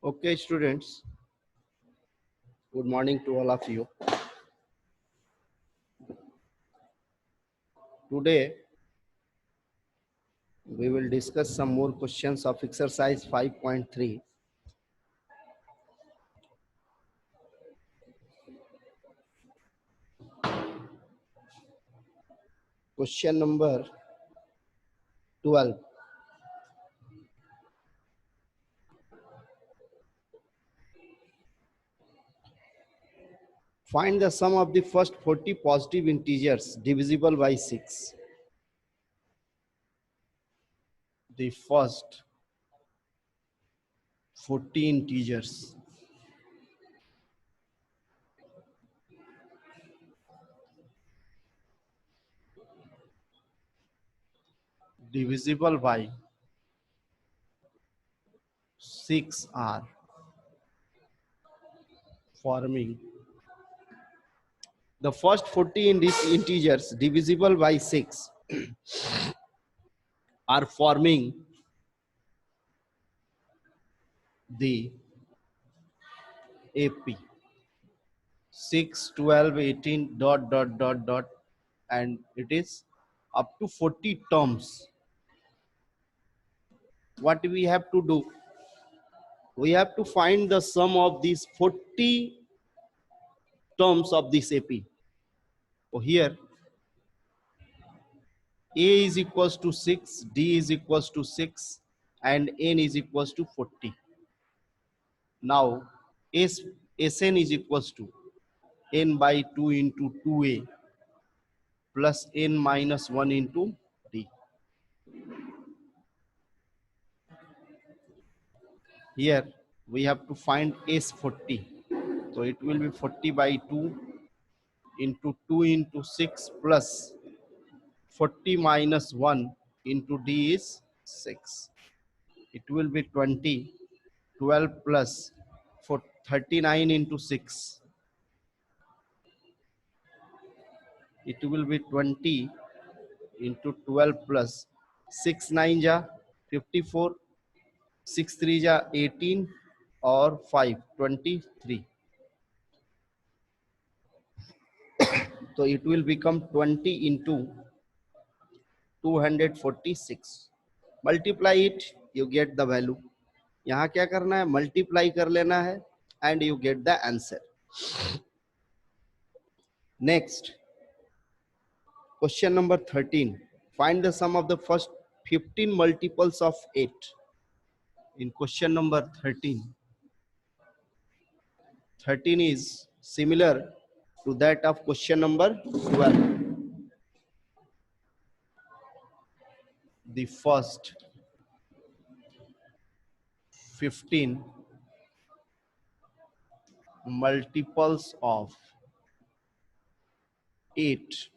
Okay, students, good morning to all of you. Today, we will discuss some more questions of exercise 5.3. Question number 12. Find the sum of the first 40 positive integers divisible by 6. The first 40 integers divisible by 6 are forming. The first 40 integers divisible by 6 are forming the AP. 6, 12, 18, dot, dot, dot, dot, and it is up to 40 terms. What we have to do? We have to find the sum of these 40 terms of this AP. So here, A is equals to 6, D is equals to 6, and N is equals to 40. Now, Sn is equals to N by 2 into 2A plus N minus 1 into D. Here we have to find S40. So it will be 40 by 2 into 2 into 6 plus 40 minus 1 into D is 6. It will be 20, 12 plus 39 into 6. It will be 20 into 12 plus 6 9 ja 54, 6 3 ja 18 or 5 23. So it will become 20 into 246. Multiply it, you get the value. यहाँ क्या करना है? Multiply कर लेना है and you get the answer. Next, question number 13. Find the sum of the first 15 multiples of 8. In question number 13, 13 is similar to that of question number 12. The first 15 multiples of 8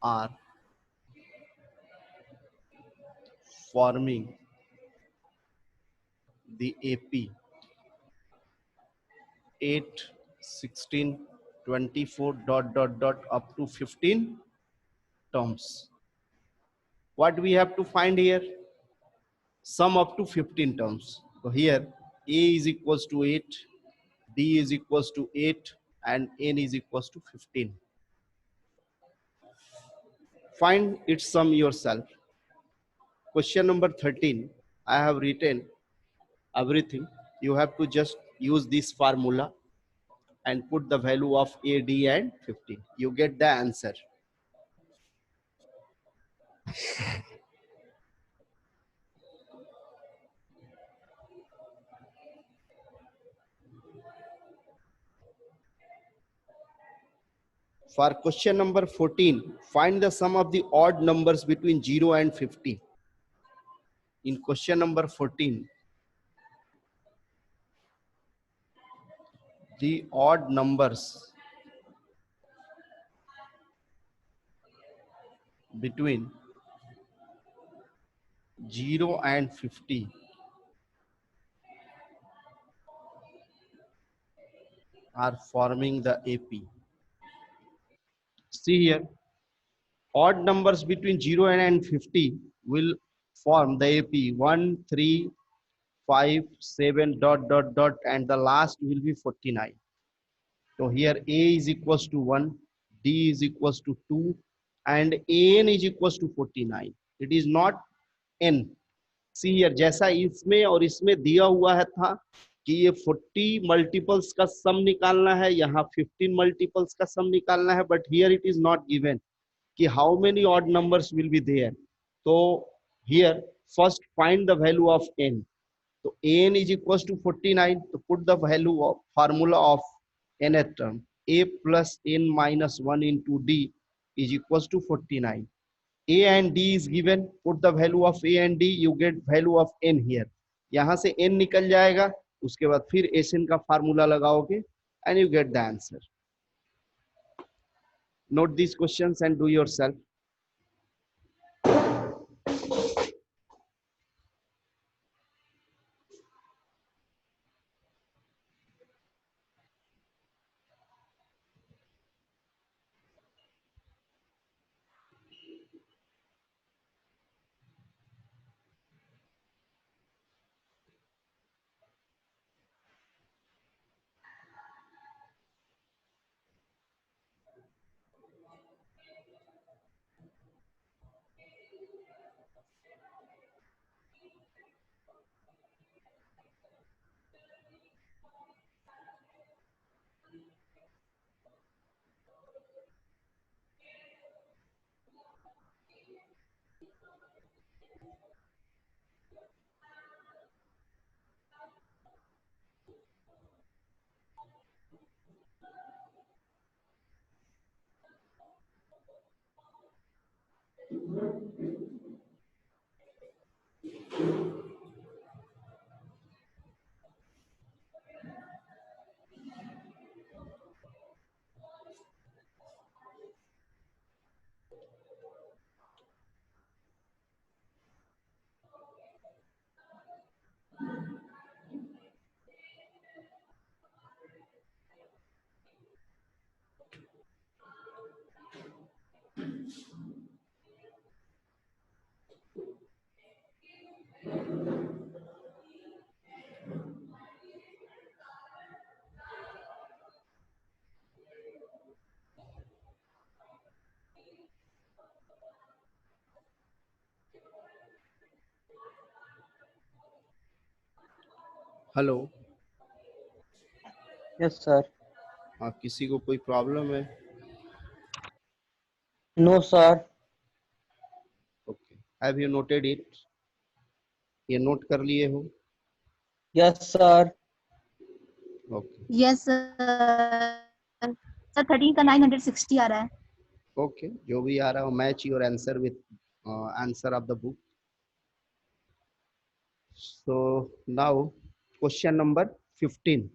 are forming the AP 8, 16, 24 dot dot dot up to 15 terms. What we have to find here? Sum up to 15 terms. So here A is equals to 8, D is equals to 8, and N is equals to 15. Find its sum yourself. Question number 13, I have written everything. You have to just use this formula and put the value of A, D and 15. You get the answer. For question number 14, find the sum of the odd numbers between 0 and 50. In question number 14, the odd numbers between 0 and 50 are forming the AP. See here, odd numbers between 0 and 50 will form the AP 1, 3, 5 7 dot dot dot and the last will be 49. So here a is equals to 1, d is equals to 2 and an is equals to 49. It is not n. See here, जैसा इसमें और इसमें दिया हुआ है था कि ये 40 मल्टीपल्स का सम निकालना है, यहाँ 15 मल्टीपल्स का सम निकालना है, but here it is not given कि how many odd numbers will be there. तो here first find the value of n. तो an is equals to 49. तो put the value of formula of nth term, a plus n minus 1 into d is equals to 49. a and d is given. Put the value of a and d, you get value of n here. यहाँ से n निकल जाएगा, उसके बाद फिर Sn का formula लगाओगे and you get the answer. Note these questions and do yourself. Hello. Yes sir. हाँ, किसी को कोई प्रॉब्लम है? No sir. Okay, have you noted it? ये नोट कर लिए हो? Yes sir. Okay. Yes sir. Sir 13 का 960 आ रहा है. ओके, जो भी आ रहा हो, match your answer with answer of the book. So now question number 15.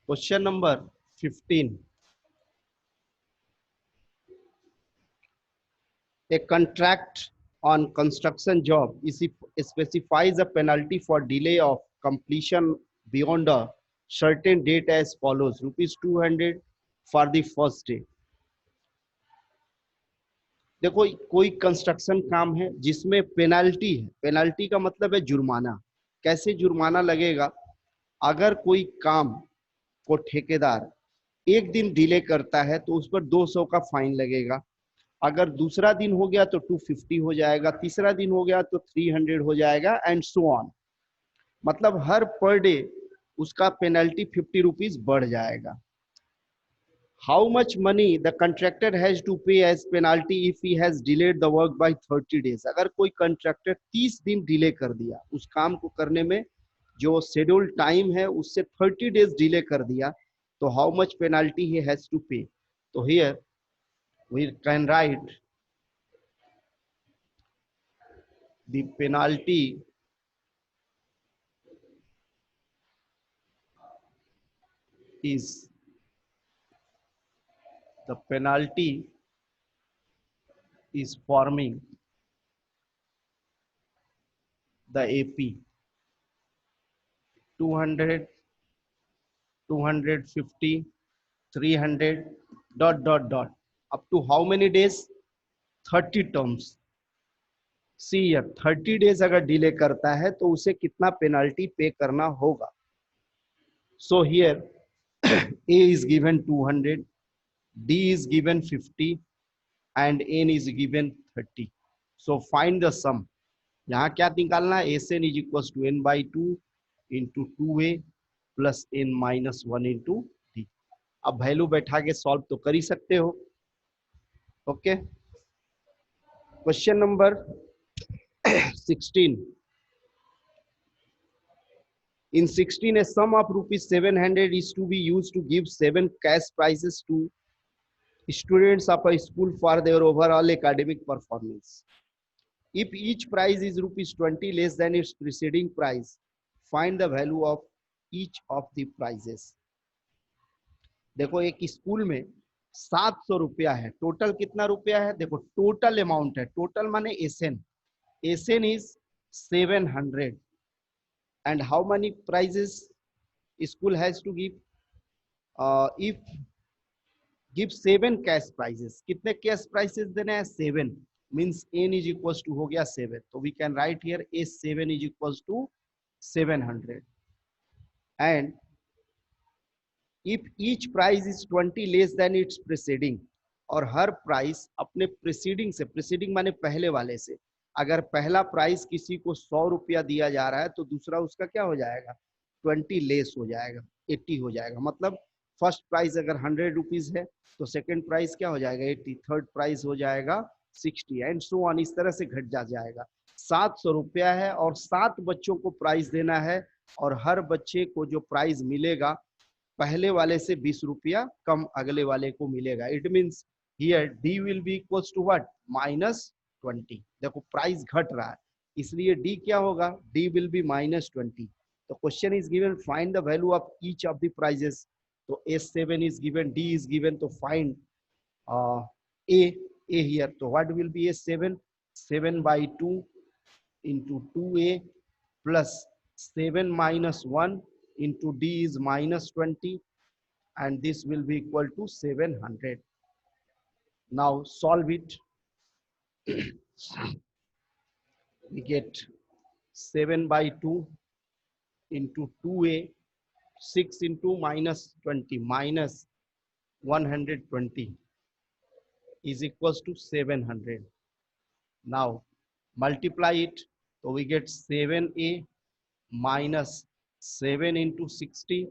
Question number 15. A contract on construction job specifies a penalty for delay of completion beyond a certain date as follows: rupees 200 for the first day. देखो, कोई construction काम है जिसमें penalty है. Penalty का मतलब है जुर्माना. कैसे जुर्माना लगेगा? अगर कोई काम को ठेकेदार एक दिन डिले करता है तो उस पर 200 का फाइन लगेगा. अगर दूसरा दिन हो गया तो 250 हो जाएगा, तीसरा दिन हो गया तो 300 हो जाएगा एंड सो ऑन. मतलब हर पर डे उसका पेनल्टी 50 रुपीज बढ़ जाएगा. How much money the contractor has to pay as penalty if he has delayed the work by 30 days. अगर कोई कंट्रैक्टर 30 दिन डिले कर दिया, उस काम को करने में जो शेड्यूल टाइम है उससे 30 डेज डिले कर दिया, So how much penalty he has to pay? So here we can write the penalty is forming the AP 200, 250, 300 dot dot dot up to how many days? 30 terms. See here 30 days अगर delay करता है तो उसे कितना penalty pay करना होगा? So here a is given 200, d is given 50 and n is given 30. So find the sum. यहाँ क्या निकालना है? S n is equal to n by two into two a plus n minus one into d. अब value बैठा के solve तो कर ही सकते हो. Okay, question number 16. In 16, a sum of rupees 700 is to be used to give 7 cash prizes to students of a school for their overall academic performance. If each prize is rupees 20 less than its preceding prize, find the value of each of the prizes. देखो एक school में 700 रुपया है. Total कितना रुपया है? देखो total amount है. टोटल माने S N. S N is 700. And how many prizes school has to give? If give 7 cash prizes. कितने cash prizes देने हैं? 7. Means n is equals to हो गया 7. तो we can write here S7 is equals to 700. And if each prize is 20 less than its preceding, और हर price अपने preceding से, preceding माने पहले वाले से, अगर पहला प्राइस किसी को 100 रुपया दिया जा रहा है तो दूसरा उसका क्या हो जाएगा? 20 लेस हो जाएगा, 80 हो जाएगा. मतलब फर्स्ट प्राइस अगर 100 रुपीज है तो सेकंड प्राइस क्या हो जाएगा? 80. थर्ड प्राइस हो जाएगा 60 एंड सो ऑन. इस तरह से घट जा जाएगा. 700 रुपया है और 7 बच्चों को प्राइज देना है और हर बच्चे को जो प्राइज मिलेगा पहले वाले से 20 रुपया कम अगले वाले को मिलेगा. It means here D will be equals to what? -20. देखो प्राइस घट रहा है इसलिए डी क्या होगा? D will be -20. तो question is given find the value of each of the prices. तो S7 is given, D is given, तो फाइंड ए हियर. तो what will be S7? 7/2 into 2a plus 7 minus 1 into d is -20 and this will be equal to 700. Now solve it. We get 7/2 into 2a, 6 into -20 minus 120 is equals to 700. Now multiply it, so we get 7a minus 7 into 60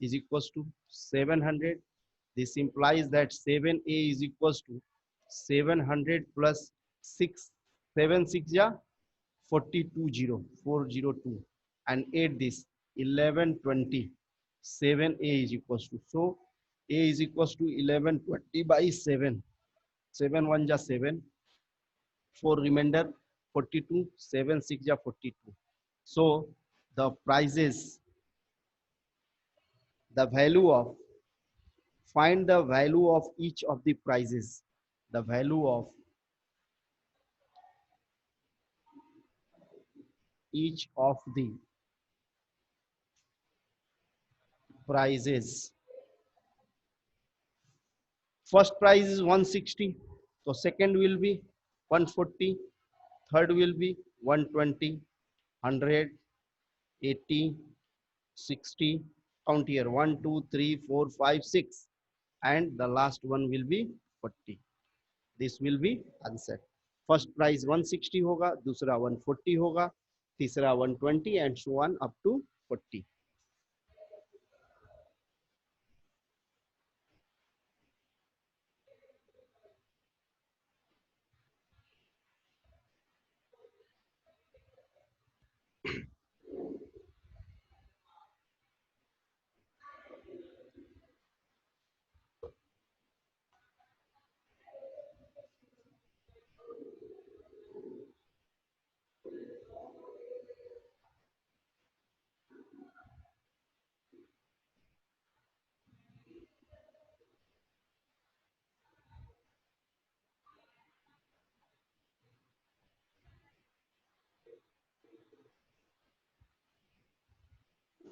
is equals to 700. This implies that 7a is equals to 700 plus 6. 7 6 ja 420 402 and 8 this 1120. 7a is equals to, so a is equals to 1120 by 7. 7 1 ja 7, 4 remainder 42, 7 6 ja 42. So the prices, the value of, find the value of each of the prizes. The value of each of the prizes. First prize is 160, so second will be 140, third will be 120, 100, 80, 60. Count here 1 2 3 4 5 6 and the last one will be 40. This will be answer. First price 160 होगा, दूसरा 140 होगा, तीसरा 120 and so on up to 40.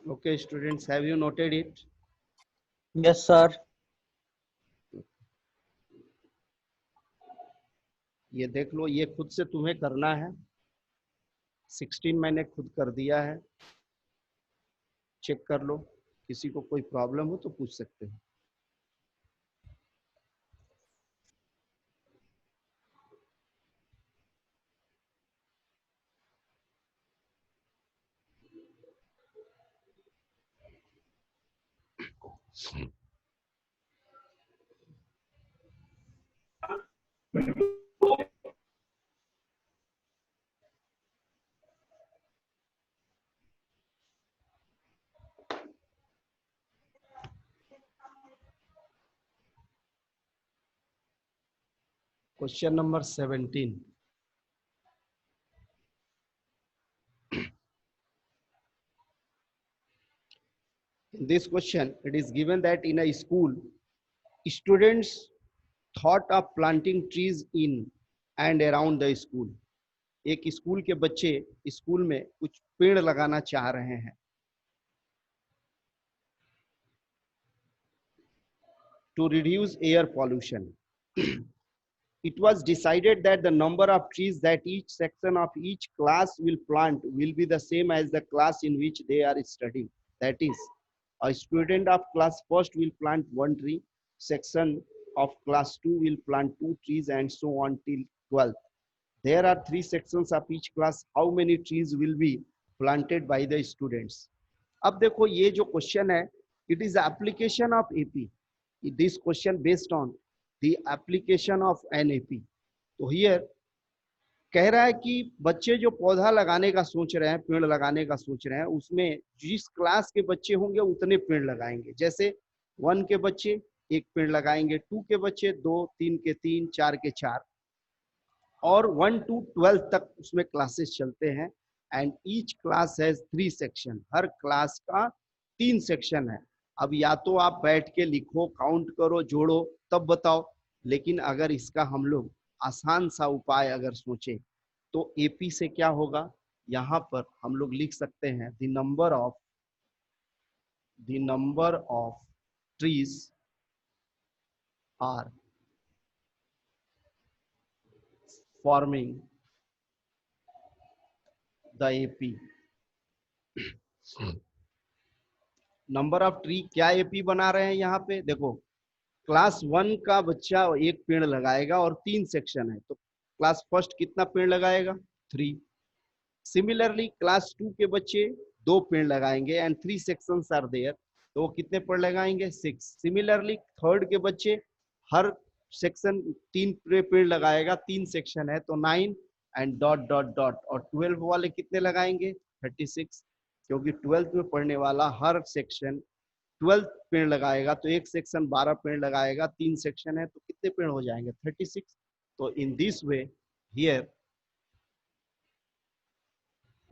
Okay, students, have you noted it? Yes, sir. ये देख लो, ये खुद से तुम्हें करना है। 16 मैंने खुद कर दिया है, चेक कर लो। किसी को कोई प्रॉब्लम हो तो पूछ सकते हो। Question number 17. In this question, it is given that in a school, students thought of planting trees in and around the school. एक स्कूल के बच्चे स्कूल में कुछ पेड़ लगाना चाह रहे हैं। To reduce air pollution. It was decided that the number of trees that each section of each class will plant will be the same as the class in which they are studying. That is, a student of class first will plant 1 tree, section of class 2 will plant 2 trees, and so on till 12th. There are 3 sections of each class. How many trees will be planted by the students? अब देखो, ये जो question है, it is the application of AP. This question based on the application of an AP. तो here कह रहा है कि बच्चे जो पौधा लगाने का सोच रहे हैं, पेड़ लगाने का सोच रहे हैं, उसमें जिस क्लास के बच्चे होंगे उतने पेड़ लगाएंगे। जैसे 1 के बच्चे 1 पेड़ लगाएंगे, 2 के बच्चे 2, 3 के 3, 4 के 4, और 1 to 12 तक उसमें क्लासेस चलते हैं। And each class has 3 section, her class का 3 सेक्शन है। अब या तो आप बैठ के लिखो, काउंट करो, जोड़ो, तब बताओ। लेकिन अगर इसका हम लोग आसान सा उपाय अगर सोचें तो एपी से क्या होगा, यहाँ पर हम लोग लिख सकते हैं the number of trees are forming the AP. Number of tree क्या एपी बना रहे हैं यहाँ पे, देखो क्लास 1 का बच्चा 1 पेड़ लगाएगा और 3 सेक्शन है, तो क्लास फर्स्ट कितना पेड़ लगाएगा, 3। सिमिलरली क्लास 2 के बच्चे 2 पेड़ लगाएंगे एंड 3 सेक्शंस आर देयर, तो वो कितने पेड़ लगाएंगे, 6। सिमिलरली थर्ड के बच्चे हर सेक्शन 3 पेड़ लगाएगा, 3 सेक्शन है तो 9 एंड डॉट डॉट डॉट, और 12 वाले कितने लगाएंगे, 36, क्योंकि 12th में पढ़ने वाला हर सेक्शन 12 पेड़ लगाएगा, तो एक सेक्शन 12 पेड़ लगाएगा, 3 सेक्शन है तो कितने पेड़ हो जाएंगे, 36। तो in this way here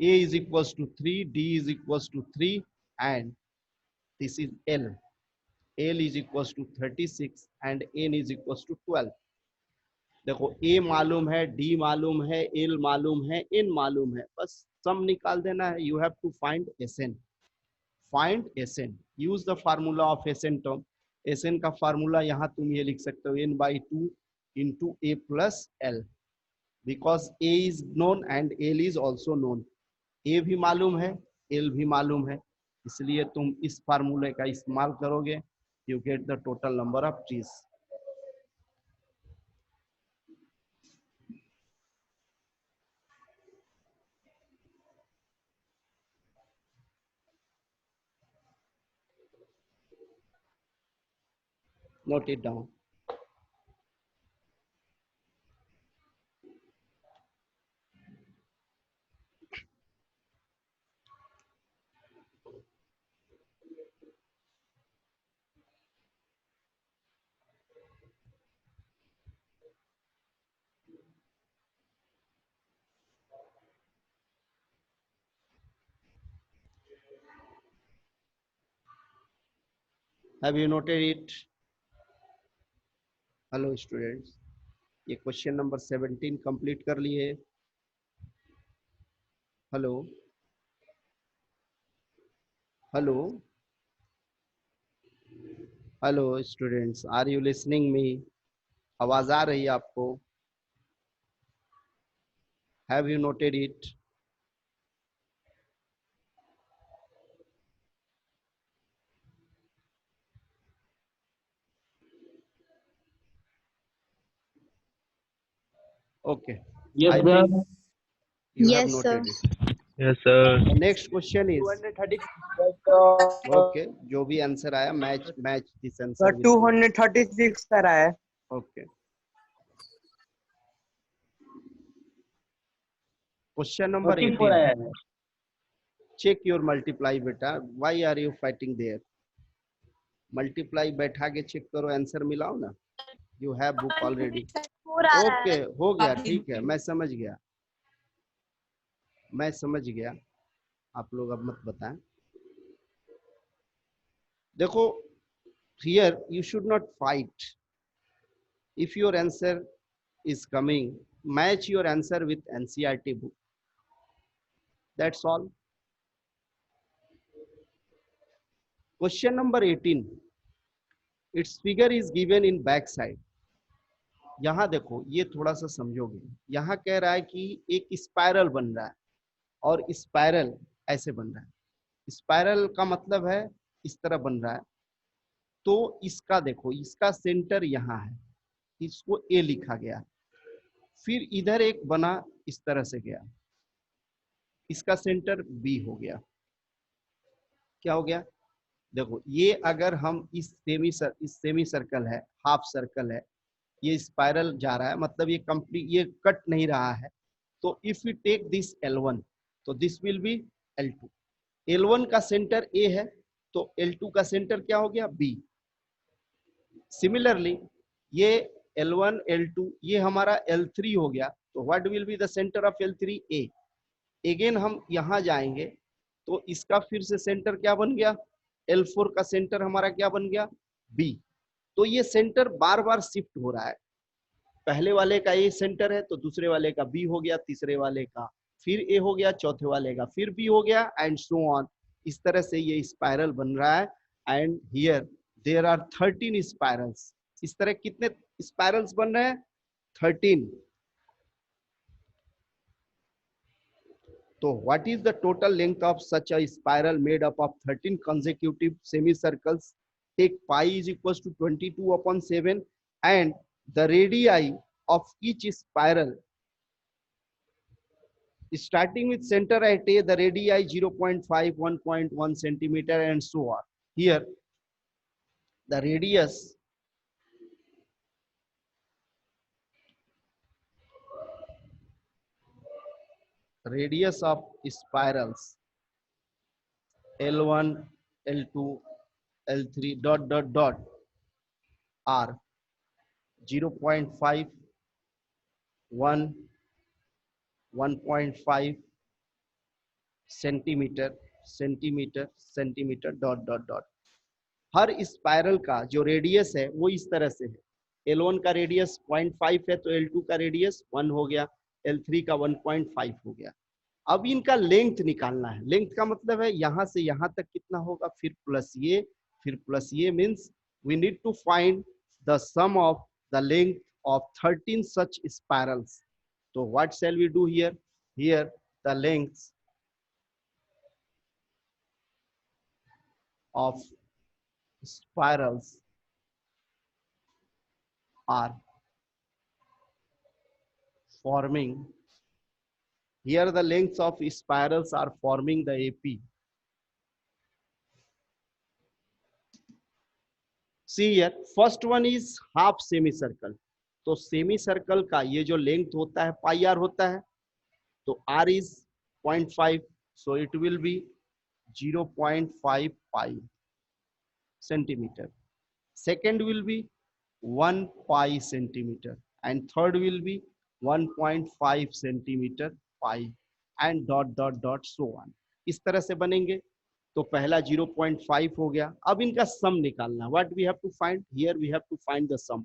A is equals to 3, D is equals to 3, and this is L. L is equals to 36 and N is equals to 12. देखो A मालूम है, D मालूम है, L मालूम है, N मालूम है, बस सम निकाल देना है। You have to find Sn. Find Sn. Use the formula of Sn term. Sn का फार्मूला यहाँ तुम ये लिख सकते हो, n by 2 into A plus L, because A is known and L is also known. ए भी मालूम है, एल भी मालूम है, इसलिए तुम इस फार्मूले का इस्तेमाल करोगे, you get the total number of trees. Note it down. Have you noted it? Hello students, ये क्वेश्चन नंबर 17 कंप्लीट कर लिए? Hello hello hello students, are you listening me? आवाज आ रही है आपको? Have you noted it? Okay, Yes, I sir. think you have Yes, sir. noted it. Yes, sir. The next question is 236. okay. जो भी answer आया match this sir answer with 236 sir आया है। okay. Question number 44 आया 18. है। Check your multiply बेटा. Why are you fighting there? Multiply बैठा के चेक करो, आंसर मिलाओ ना. You have book already. 4 आ रहा ओके है। हो गया, ठीक है, मैं समझ गया, मैं समझ गया। आप लोग अब मत बताएं। देखो, here you should not fight. If your answer is coming, match your answer with NCERT book. That's all. Question number 18. Its figure is given in back side. यहाँ देखो, ये थोड़ा सा समझोगे। यहाँ कह रहा है कि एक स्पाइरल बन रहा है और स्पाइरल ऐसे बन रहा है। स्पाइरल का मतलब है इस तरह बन रहा है। तो इसका देखो, इसका सेंटर यहाँ है, इसको ए लिखा गया, फिर इधर एक बना इस तरह से गया, इसका सेंटर बी हो गया। क्या हो गया? देखो, ये अगर हम इस सेमी सर्कल है, हाफ सर्कल है, ये स्पाइरल जा रहा है, मतलब ये कंप्लीट, ये कट नहीं रहा है। तो if you take this L1, तो this will be L2। L1 का सेंटर ए है, तो L2 का सेंटर क्या हो गया? बी। सिमिलरली ये L1 L2 ये हमारा L3 हो गया, तो what will be the centre of L3? A. Again हम यहाँ जाएंगे तो इसका फिर से सेंटर क्या बन गया? L4 का सेंटर हमारा क्या बन गया? बी। तो ये सेंटर बार बार शिफ्ट हो रहा है। पहले वाले का ए सेंटर है तो दूसरे वाले का बी हो गया, तीसरे वाले का फिर ए हो गया, चौथे वाले का फिर बी हो गया, एंड सो ऑन। इस तरह से ये स्पाइरल बन रहा है। And here there are 13 spirals. इस तरह कितने स्पाइरल्स बन रहे हैं? 13। तो what is the total length of such a spiral made up of 13 consecutive semicircles? Take pi is equals to 22/7 and the radii of each spiral, starting with center at A, the radii 0.5, 1.1 centimeter and so on. Here the radius of spirals L1, L2, L3 dot dot dot are 0.5, 1, 1.5 centimetre, centimetre, centimetre dot dot dot. Her spiral का जो radius है वो इस तरह से है। L1 का radius 0.5 है तो L2 का रेडियस 1 हो गया, L3 का 1.5 हो गया। अब इनका लेंथ निकालना है। लेंथ का मतलब है यहाँ से यहाँ तक कितना होगा, फिर प्लस ये means we need to find the sum of the length of 13 such spirals. So what shall we do here? Here the lengths of spirals are forming. Here the lengths of spirals are forming the AP. See here, first one is half semicircle. तो semi circle का ये जो length होता है पाई are होता है, तो r is 0.5, so it will be 0.5 pi centimeter. Second will be 1 pi centimeter and third will be 1.5 centimeter pi and dot dot dot so on. इस तरह से बनेंगे। तो पहला 0.5 हो गया। अब इनका सम निकालना। What we have to find? Here we have to find the sum.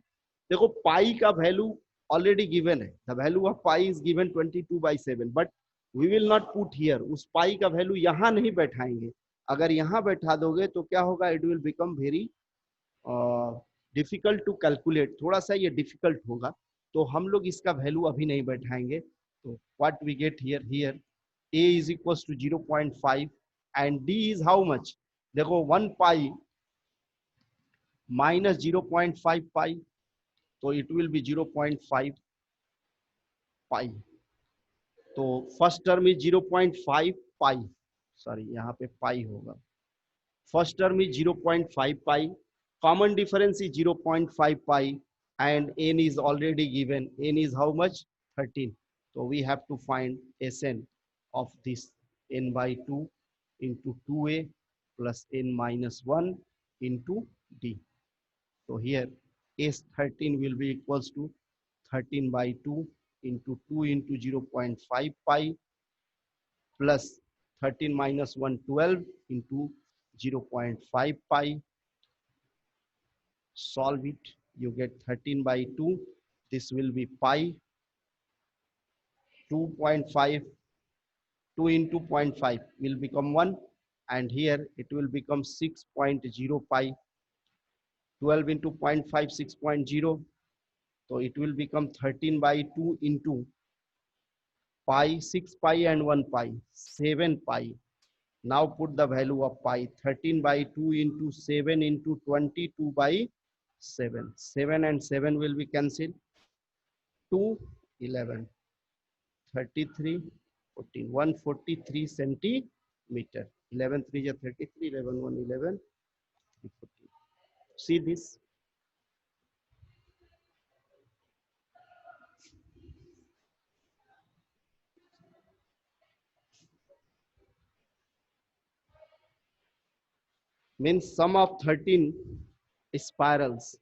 देखो पाई का वैल्यू ऑलरेडी गिवन है। The value of pi is given 22/7, but we will not put here. उस पाई का वैल्यू यहाँ नहीं बैठाएंगे, अगर यहाँ बैठा दोगे तो क्या होगा, it will become very difficult to calculate, थोड़ा सा ये डिफिकल्ट होगा, तो हम लोग इसका वैल्यू अभी नहीं बैठाएंगे। तो what we get here a is equals to 0.5 and d is how much, देखो 1 पाई माइनस 0.5 पाई, तो इट विल बी 0.5 पाई। तो first term is 0.5 pi, sorry यहाँ पे पाई होगा, first term is 0.5 pi, common difference is 0.5 pi and n is already given, n is how much, 13, so we have to find Sn of this n by 2 into 2a plus n minus 1 into d. So here S13 will be equals to 13 by 2 into 2 into 0.5 pi plus 13 minus 1 12 into 0.5 pi. Solve it, you get 13 by 2, this will be pi, 2.5, 2 into 0.5 will become 1, and here it will become 6.0 pi, 12 into 0.5 6.0, so it will become 13 by 2 into pi, 6 pi and 1 pi, 7 pi. Now put the value of pi, 13 by 2 into 7 into 22 by 7. 7 and 7 will be cancelled. 2, 11, 33, 14, 143 centimeter. 11 3 is 33, 11 1 11, 14. See this? Means sum of 13 spirals,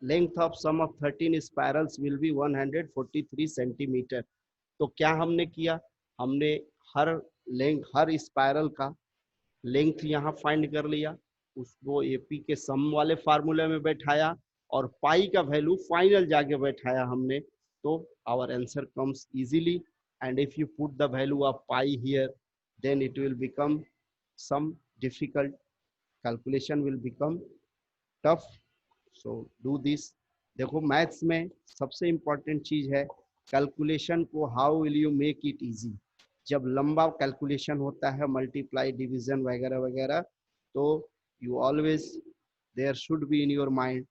length of sum of 13 spirals will be 143 centimeter. तो क्या हमने किया, हमने हर length, हर spiral का length यहाँ find कर लिया, उसको एपी के सम वाले फार्मूले में बैठाया और पाई का वैल्यू फाइनल जाके बैठाया हमने, तो our answer comes easily, and if you put the value of pi here then it will become some difficult, calculation will become tough, so do this. देखो मैथ्स में सबसे इंपॉर्टेंट चीज है कैलकुलेशन को, how will you make it easy. जब लंबा calculation होता है, मल्टीप्लाई डिवीजन वगैरह वगैरह, तो you always there should be in your mind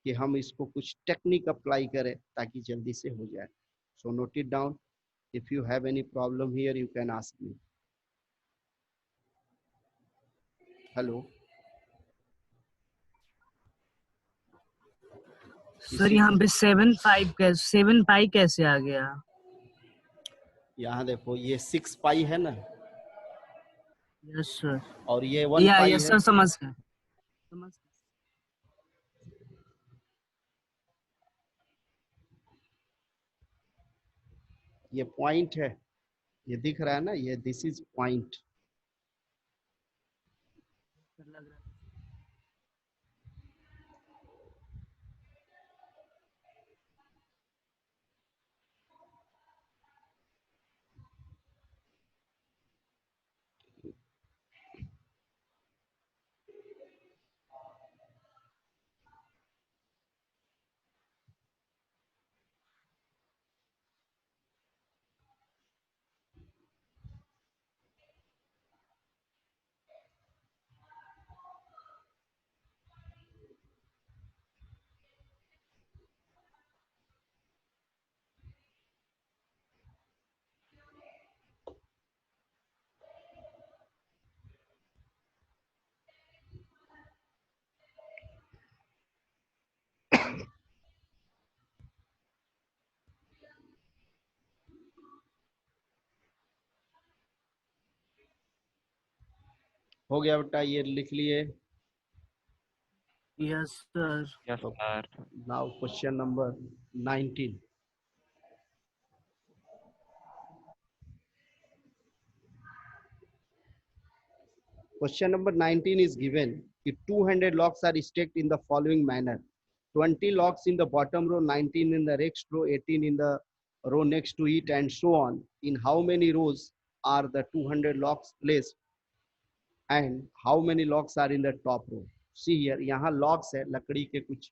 कि हम इसको कुछ टेक्निक अप्लाई करें ताकि जल्दी से हो जाए। So note it down, if you have any problem here you can ask me. Hello sir यहाँ पे 7 पाई कैसे आ गया? यहाँ देखो ये 6 पाई है ना, यस सर, और ये 1 या पाई यस है, सर, समझ गया। ये पॉइंट है, ये दिख रहा है ना, ये दिस इज पॉइंट। लग रहा है। हो गया बेटा, ये लिख लिए। Yes sir. Yes, sir. Now question number 19। Question number 19 is given. If 200 logs are stacked in the following manner, 20 logs in the bottom row, 19 in the next row, 18 in the row next to it, and so on. In how many rows are the 200 logs placed? and how many logs are in the top row. See here, यहाँ logs है, लकड़ी के कुछ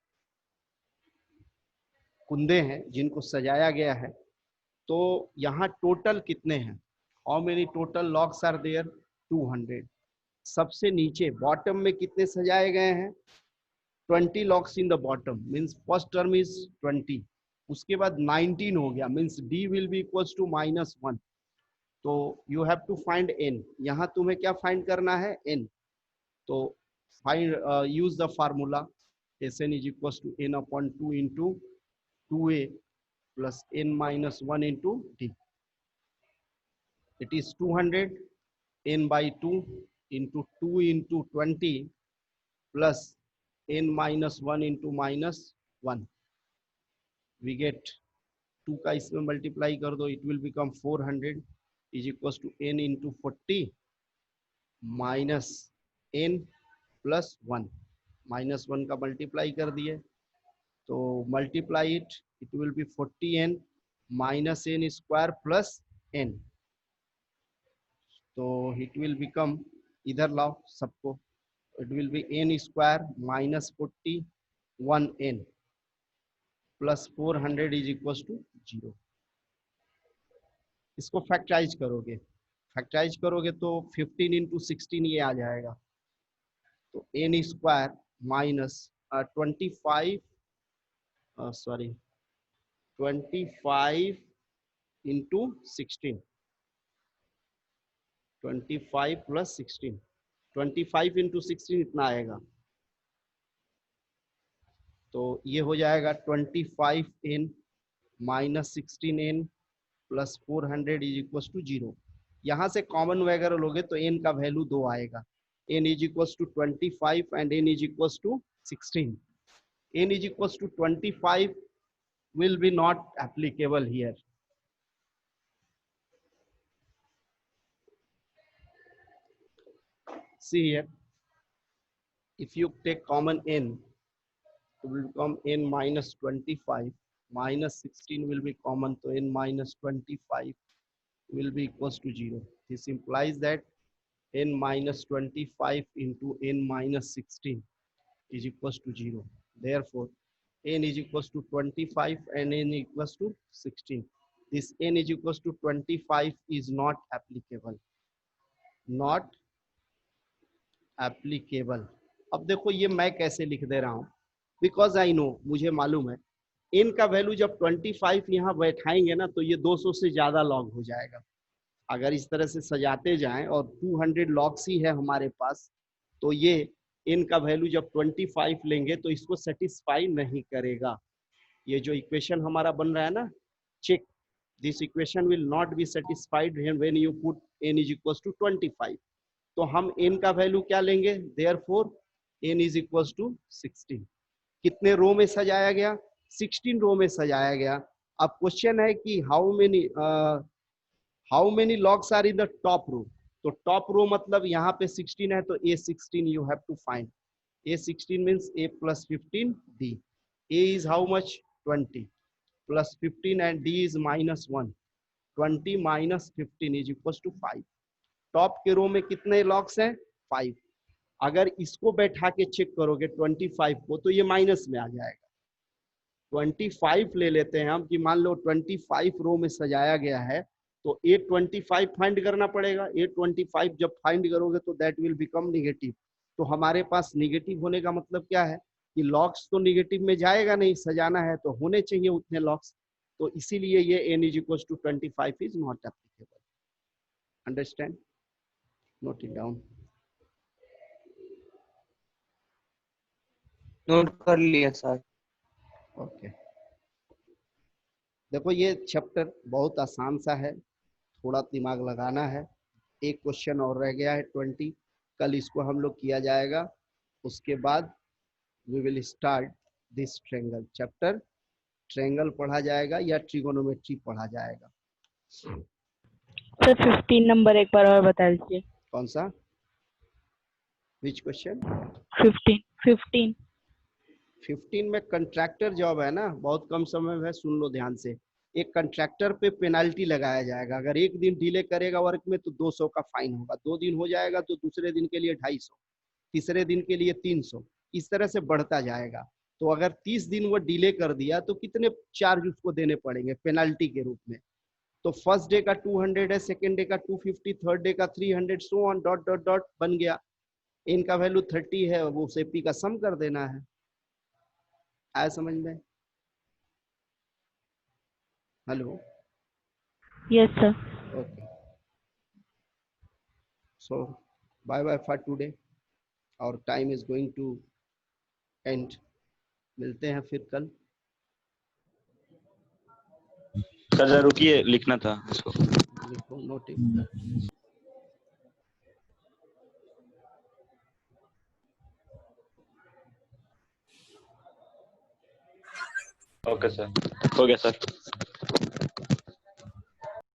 कुंदे हैं जिनको सजाया गया है. तो यहाँ टोटल कितने हैं? How many total logs are there? 200. सबसे नीचे बॉटम में कितने सजाए गए हैं? 20 logs in the bottom, means first term is 20. उसके बाद 19 हो गया, means D will be equals to -1. तो you have to find N. यहाँ तुम्हें क्या फाइंड करना है? एन. तो find use the formula Sn is equals to n upon 2 into 2a plus n minus 1 into d. It is 200 n by 2 into 2 into 20 plus n minus 1 into -1. We get 2 का इसमें multiply कर दो, it will become 400 is equals to n into 40 minus n plus 1. -1 का multiply कर दिए तो multiply it, it will be 40n minus n square plus n. तो it will become, इधर लाओ सबको, it will be n square minus 41n plus 400 is equals to 0. इसको factorise करोगे तो 15 into 16 ये आ जाएगा. तो n square minus 25 into 16, 25 plus 16, 25 into 16 इतना आएगा. तो ये हो जाएगा 25n minus 16n plus 400 is equals to 0. यहाँ से कॉमन वगैरह लोगे तो n का वैल्यू 2 आएगा. n is equals to 25 and n is equals to 16. n is equals to 25 will be not applicable here. See here, if you take common n, it will become n minus 25, minus 16 will be common, so n minus 25 will be equals to 0. This implies that n minus 25 into n minus 16 is equals to 0. Therefore, n is equals to 25 and n equals to 16. This n is equals to 25 is not applicable. Not applicable. अब देखो ये मैं कैसे लिख दे रहा हूँ, because I know, मुझे मालूम है n का वैल्यू जब 25 यहाँ बैठाएंगे ना तो ये 200 से ज्यादा लॉग हो जाएगा. अगर इस तरह से सजाते जाएं और 200 लॉग्स ही है हमारे पास, तो ये n का वैल्यू जब 25 लेंगे तो इसको सेटिस्फाई नहीं करेगा. ये जो इक्वेशन हमारा बन रहा है ना, check, this equation will not be satisfied when you put n is equals to 25. तो हम n का वैल्यू क्या लेंगे? Therefore n is equals to 16. कितने रो में सजाया गया? 16 रो में सजाया गया. अब क्वेश्चन है कि how many logs are in the top row. तो टॉप रो मतलब यहाँ पे 16 है तो A16 you have to find. A16 means A plus 15 D. A is how much? 20 plus 15 and D is -1. 20 minus 15 is equals to 5. Top के रो में कितने logs हैं? 5. अगर इसको बैठा के चेक करोगे 25 को तो ये माइनस में आ जाएगा. 25 ले लेते हैं हम कि मान लो 25 रो में सजाया गया है तो A25 फाइंड करना पड़ेगा. A25 जब फाइंड करोगे तो दैट विल बिकम नेगेटिव. तो हमारे पास नेगेटिव होने का मतलब क्या है कि लॉग्स तो नेगेटिव में जाएगा नहीं, सजाना है तो होने चाहिए उतने लॉग्स. तो इसीलिए ये n is equal to 25 is not applicable. Understand? Note it down. Note कर लिया सर. ओके. देखो ये चैप्टर बहुत आसान सा है, थोड़ा दिमाग लगाना है. एक क्वेश्चन और रह गया है 20. कल इसको हम लोग किया जाएगा. उसके बाद we will start this triangle chapter. Triangle पढ़ा जाएगा या ट्रिगोनोमेट्री पढ़ा जाएगा. सर 15 नंबर एक बार और बता दीजिए. कौन सा? Which question? 15 15 में कंट्रैक्टर जॉब है ना, बहुत कम समय में है, सुन लो ध्यान से. एक कंट्रैक्टर पे पेनाल्टी लगाया जाएगा। अगर एक दिन डिले करेगा वर्क में तो 200 का फाइन होगा, 2 दिन हो जाएगा तो दूसरे दिन के लिए 250, तीसरे दिन के लिए 300, इस तरह से बढ़ता जाएगा। तो अगर 30 दिन वो डिले कर दिया तो कितने चार्ज उसको देने पड़ेंगे पेनाल्टी के रूप में? तो फर्स्ट डे का 200 है, सेकेंड डे का 250, थर्ड डे का 300, so on dot dot dot बन गया। इनका वैल्यू 30 है, वो सेपी का सम कर देना है। आया समझ में? Hello, Yes, sir. Okay, so bye bye for today, और time is going to end. मिलते हैं फिर कल। सर जरा रुकिए, लिखना था इसको। लिखो, नोटिस। ओके सर, हो गया सर।